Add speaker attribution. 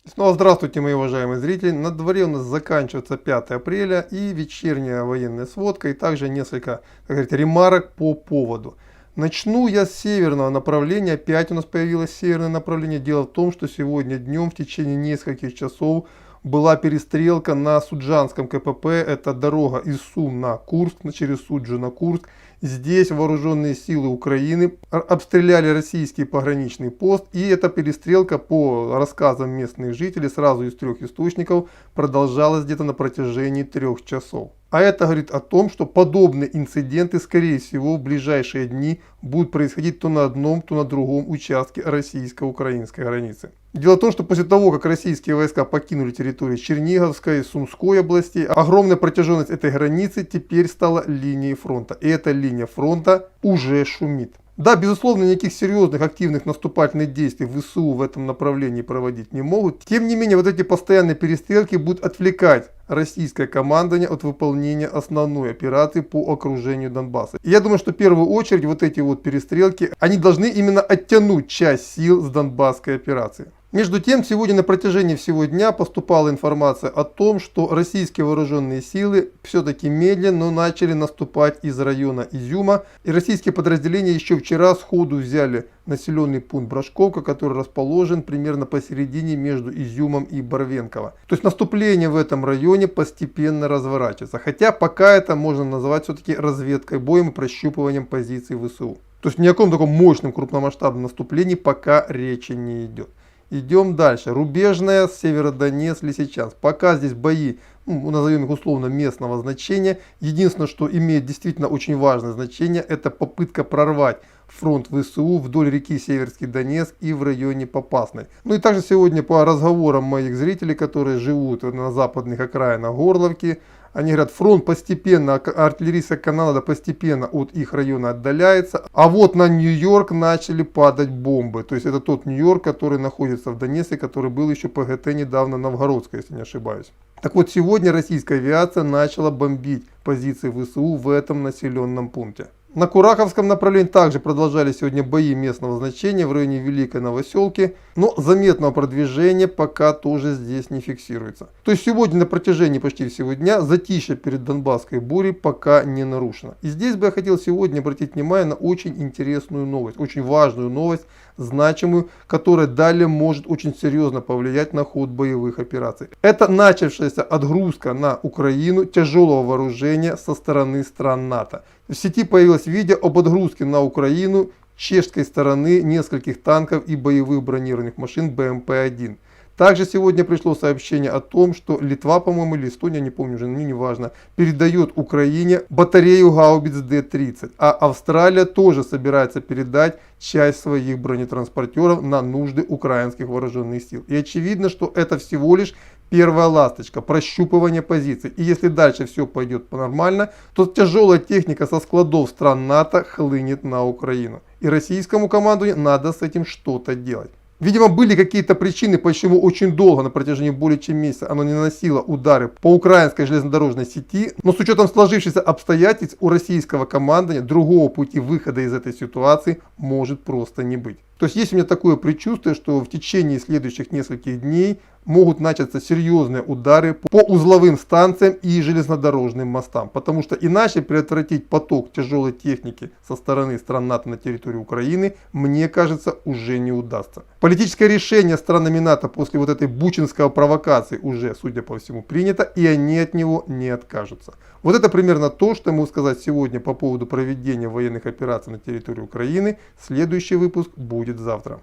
Speaker 1: Снова здравствуйте, мои уважаемые зрители. На дворе у нас заканчивается 5 апреля и вечерняя военная сводка, и также несколько, как говорится, ремарок по поводу. Начну я с северного направления. Опять у нас появилось северное направление. Дело в том, что сегодня днем в течение нескольких часов была перестрелка на Суджанском КПП. Это дорога из Сум на Курск, через Суджу на Курск. Здесь вооруженные силы Украины обстреляли российский пограничный пост. И эта перестрелка, по рассказам местных жителей, сразу из 3 источников, продолжалась где-то на протяжении 3 часов. А это говорит о том, что подобные инциденты, скорее всего, в ближайшие дни будут происходить то на одном, то на другом участке российско-украинской границы. Дело в том, что после того, как российские войска покинули территорию Черниговской и Сумской областей, огромная протяженность этой границы теперь стала линией фронта. И эта линия фронта уже шумит. Да, безусловно, никаких серьезных активных наступательных действий ВСУ в этом направлении проводить не могут. Тем не менее, вот эти постоянные перестрелки будут отвлекать российское командование от выполнения основной операции по окружению Донбасса. И я думаю, что в первую очередь вот эти вот перестрелки, они должны именно оттянуть часть сил с Донбасской операции. Между тем, сегодня на протяжении всего дня поступала информация о том, что российские вооруженные силы все-таки медленно, но начали наступать из района Изюма. И российские подразделения еще вчера сходу взяли населенный пункт Брашковка, который расположен примерно посередине между Изюмом и Барвенково. То есть наступление в этом районе постепенно разворачивается. Хотя пока это можно назвать все-таки разведкой боем и прощупыванием позиций ВСУ. То есть ни о каком таком мощном крупномасштабном наступлении пока речи не идет. Идем дальше. Рубежная, Северодонецк, Лисичанск. Пока здесь бои, назовем их условно, местного значения. Единственное, что имеет действительно очень важное значение, это попытка прорвать фронт ВСУ вдоль реки Северский Донецк и в районе Попасной. Ну и также сегодня по разговорам моих зрителей, которые живут на западных окраинах Горловки, они говорят, фронт постепенно, артиллерийская канонада постепенно от их района отдаляется. А вот на Нью-Йорк начали падать бомбы. То есть это тот Нью-Йорк, который находится в Донецке, который был еще по ГТ недавно Новгородской, если не ошибаюсь. Так вот, сегодня российская авиация начала бомбить позиции ВСУ в этом населенном пункте. На Кураховском направлении также продолжались сегодня бои местного значения в районе Великой Новоселки, но заметного продвижения пока тоже здесь не фиксируется. То есть сегодня на протяжении почти всего дня затишье перед Донбасской бурей пока не нарушено. И здесь бы я хотел сегодня обратить внимание на очень интересную новость, очень важную новость, значимую, которая далее может очень серьезно повлиять на ход боевых операций. Это начавшаяся отгрузка на Украину тяжелого вооружения со стороны стран НАТО. В сети появилось видео об отгрузке на Украину чешской стороны нескольких танков и боевых бронированных машин БМП-1. Также сегодня пришло сообщение о том, что Литва, по-моему, или Эстония, не помню уже, неважно, передает Украине батарею гаубиц Д-30. А Австралия тоже собирается передать часть своих бронетранспортеров на нужды украинских вооруженных сил. И очевидно, что это всего лишь первая ласточка, прощупывание позиций. И если дальше все пойдет нормально, то тяжелая техника со складов стран НАТО хлынет на Украину. И российскому командованию надо с этим что-то делать. Видимо, были какие-то причины, почему очень долго, на протяжении более чем месяца, оно не наносило удары по украинской железнодорожной сети. Но с учетом сложившихся обстоятельств у российского командования другого пути выхода из этой ситуации может просто не быть. То есть у меня такое предчувствие, что в течение следующих нескольких дней могут начаться серьезные удары по узловым станциям и железнодорожным мостам. Потому что иначе предотвратить поток тяжелой техники со стороны стран НАТО на территорию Украины, мне кажется, уже не удастся. Политическое решение странами НАТО после вот этой бучинской провокации уже, судя по всему, принято, и они от него не откажутся. Вот это примерно то, что я могу сказать сегодня по поводу проведения военных операций на территории Украины. Следующий выпуск будет завтра.